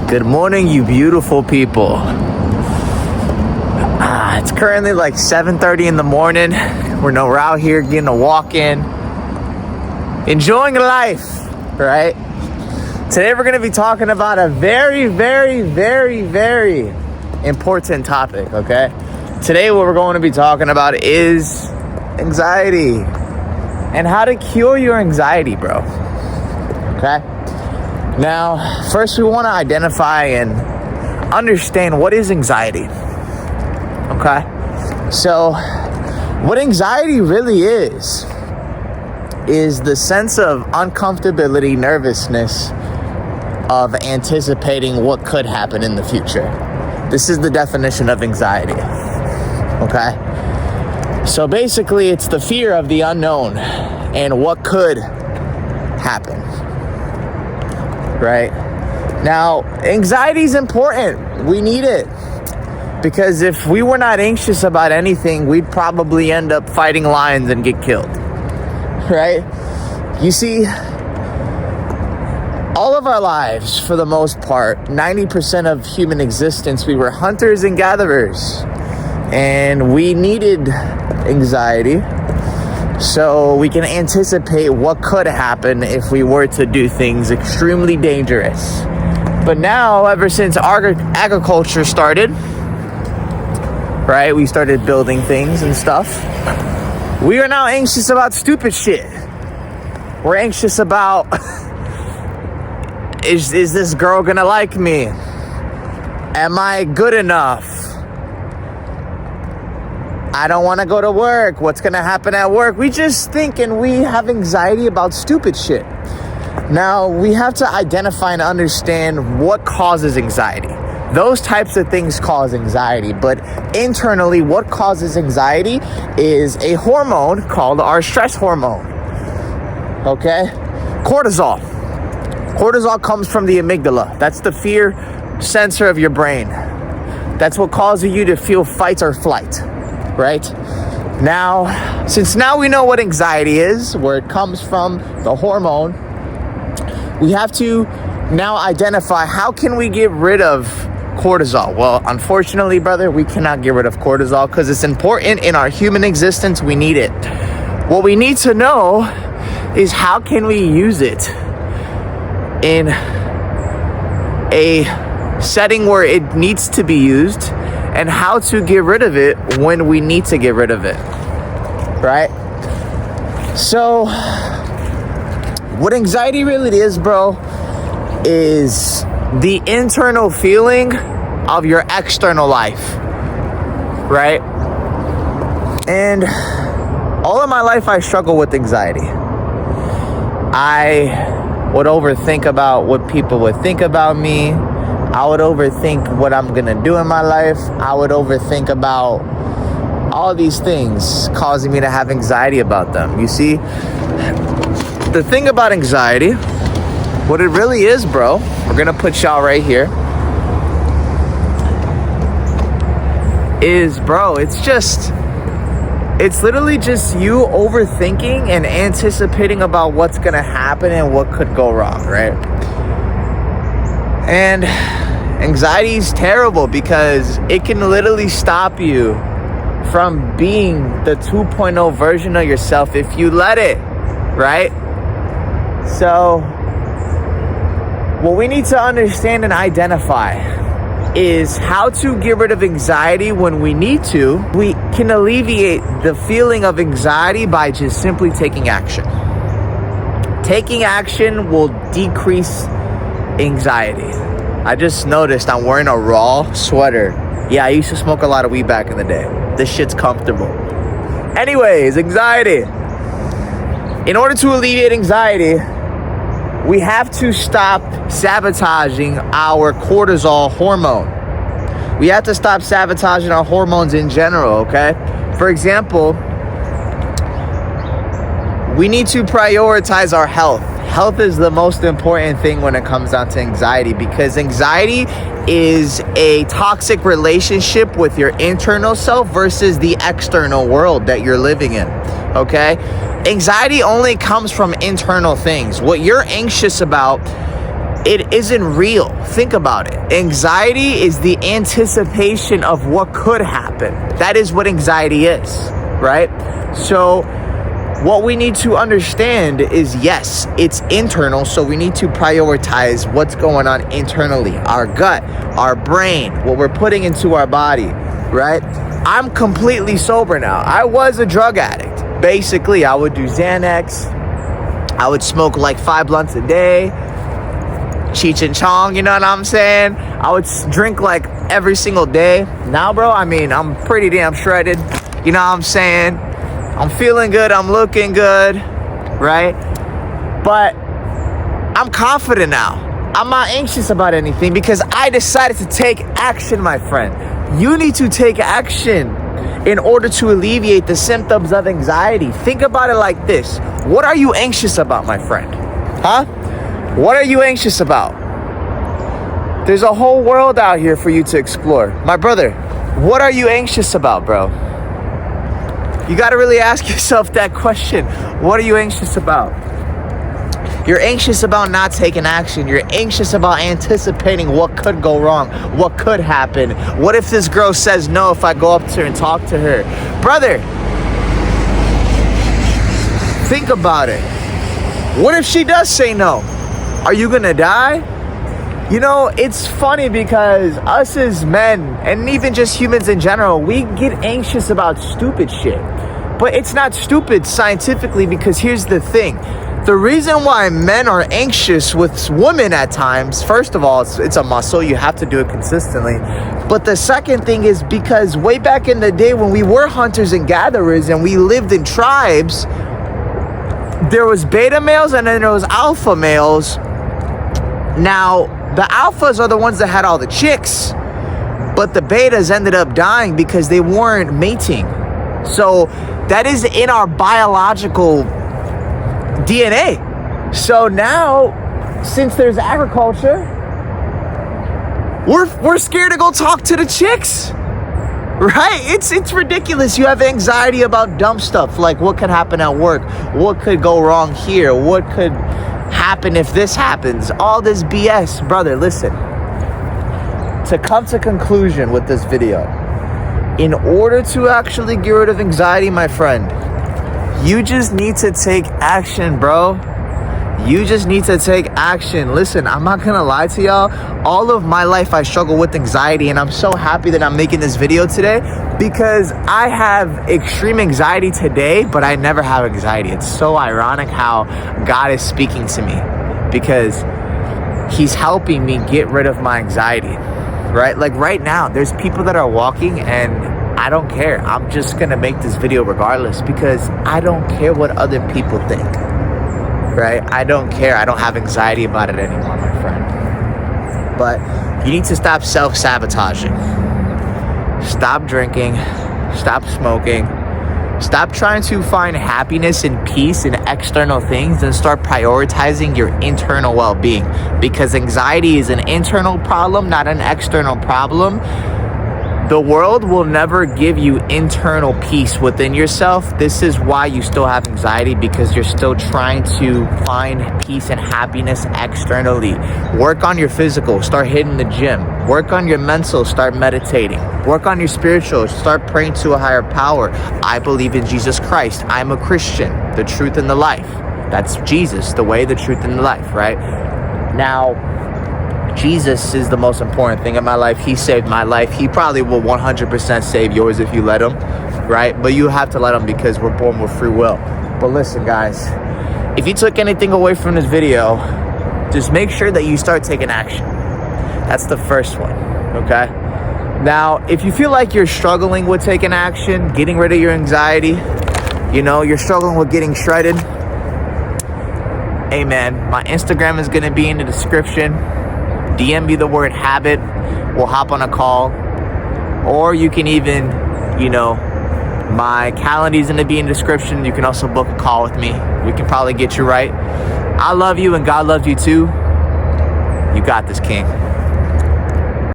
Good morning, you beautiful people. It's currently like 7:30 in the morning. We're out here getting a walk in, enjoying life, right? Today we're going to be talking about a very, very, very, very important topic, okay? Today what we're going to be talking about is anxiety and how to cure your anxiety, bro. Okay? Now, first we want to identify and understand what is anxiety. Okay? So, what anxiety really is the sense of uncomfortability, nervousness of anticipating what could happen in the future. This is the definition of anxiety. Okay? So basically, it's the fear of the unknown and what could happen. Right? Now, anxiety is important. We need it. Because if we were not anxious about anything, we'd probably end up fighting lions and get killed. Right? You see, all of our lives, for the most part, 90% of human existence, we were hunters and gatherers. And we needed anxiety so we can anticipate what could happen if we were to do things extremely dangerous. But now, ever since agriculture started, right, we started building things and stuff, we are now anxious about stupid shit. We're anxious about, is this girl gonna like me? Am I good enough? I don't want to go to work. What's going to happen at work? We just think and we have anxiety about stupid shit. Now, we have to identify and understand what causes anxiety. Those types of things cause anxiety, but internally, what causes anxiety is a hormone called our stress hormone. Okay? Cortisol. Cortisol comes from the amygdala. That's the fear sensor of your brain. That's what causes you to feel fight or flight. Right? Now, since now we know what anxiety is, where it comes from, the hormone, we have to now identify how can we get rid of cortisol. Well, unfortunately, brother, we cannot get rid of cortisol because it's important in our human existence. We need it. What we need to know is how can we use it in a setting where it needs to be used, and how to get rid of it when we need to get rid of it, right? So, what anxiety really is, bro, is the internal feeling of your external life, right? And all of my life, I struggle with anxiety. I would overthink about what people would think about me. I would overthink what I'm going to do in my life. I would overthink about all these things, causing me to have anxiety about them. You see, the thing about anxiety, what it really is, bro, we're going to put y'all right here, is, bro, it's literally just you overthinking and anticipating about what's going to happen and what could go wrong, right? And anxiety is terrible because it can literally stop you from being the 2.0 version of yourself if you let it, right? So, what we need to understand and identify is how to get rid of anxiety when we need to. We can alleviate the feeling of anxiety by just simply taking action. Taking action will decrease anxiety. I just noticed I'm wearing a Raw sweater. Yeah, I used to smoke a lot of weed back in the day. This shit's comfortable. Anyways, anxiety. In order to alleviate anxiety, we have to stop sabotaging our cortisol hormone. We have to stop sabotaging our hormones in general, okay? For example, we need to prioritize our health. Health is the most important thing when it comes down to anxiety, because anxiety is a toxic relationship with your internal self versus the external world that you're living in, okay? Anxiety only comes from internal things. What you're anxious about it isn't real. Think about it. Anxiety is the anticipation of what could happen. That is what anxiety is, right? So what we need to understand is, yes, it's internal, so we need to prioritize what's going on internally. Our gut, our brain, what we're putting into our body, right? I'm completely sober now. I was a drug addict. Basically, I would do Xanax. I would smoke like 5 blunts a day. Cheech and Chong, you know what I'm saying? I would drink like every single day. Now, bro, I mean, I'm pretty damn shredded. You know what I'm saying? I'm feeling good. I'm looking good, right? But I'm confident now. I'm not anxious about anything because I decided to take action, my friend. You need to take action in order to alleviate the symptoms of anxiety. Think about it like this. What are you anxious about, my friend? Huh? What are you anxious about? There's a whole world out here for you to explore. My brother, what are you anxious about, bro? You got to really ask yourself that question. What are you anxious about? You're anxious about not taking action. You're anxious about anticipating what could go wrong, what could happen. What if this girl says no if I go up to her and talk to her? Brother, think about it. What if she does say no? Are you gonna die? You know, it's funny because us as men, and even just humans in general, we get anxious about stupid shit. But it's not stupid scientifically, because here's the thing. The reason why men are anxious with women at times, first of all, it's a muscle. You have to do it consistently. But the second thing is because way back in the day when we were hunters and gatherers and we lived in tribes, there was beta males and then there was alpha males. Now, the alphas are the ones that had all the chicks, but the betas ended up dying because they weren't mating. So that is in our biological DNA. So now, since there's agriculture, we're scared to go talk to the chicks, right? It's ridiculous. You have anxiety about dumb stuff like what could happen at work, what could go wrong here, what could happen if this happens, all this BS. Brother, listen, to come to conclusion with this video, in order to actually get rid of anxiety, my friend, you just need to take action, bro. You just need to take action. Listen, I'm not gonna lie to y'all. All of my life I struggle with anxiety, and I'm so happy that I'm making this video today because I have extreme anxiety today, but I never have anxiety. It's so ironic how God is speaking to me because He's helping me get rid of my anxiety, right? Like right now, there's people that are walking and I don't care. I'm just gonna make this video regardless because I don't care what other people think. Right? I don't care. I don't have anxiety about it anymore, my friend. But you need to stop self-sabotaging. Stop drinking. Stop smoking. Stop trying to find happiness and peace in external things and start prioritizing your internal well-being. Because anxiety is an internal problem, not an external problem. The world will never give you internal peace within yourself. This is why you still have anxiety, because you're still trying to find peace and happiness externally. Work on your physical, start hitting the gym. Work on your mental, start meditating. Work on your spiritual, start praying to a higher power. I believe in Jesus Christ. I'm a Christian, the truth and the life. That's Jesus, the way, the truth, and the life, right? Now, Jesus is the most important thing in my life. He saved my life. He probably will 100% save yours if you let him, right? But you have to let him because we're born with free will. But listen, guys, if you took anything away from this video, just make sure that you start taking action. That's the first one, okay? Now, if you feel like you're struggling with taking action, getting rid of your anxiety, you know, you're struggling with getting shredded, hey man, my Instagram is gonna be in the description. DM me the word habit. We'll hop on a call. Or you can even, you know, my calendar is going to be in the description. You can also book a call with me. We can probably get you right. I love you and God loves you too. You got this, King.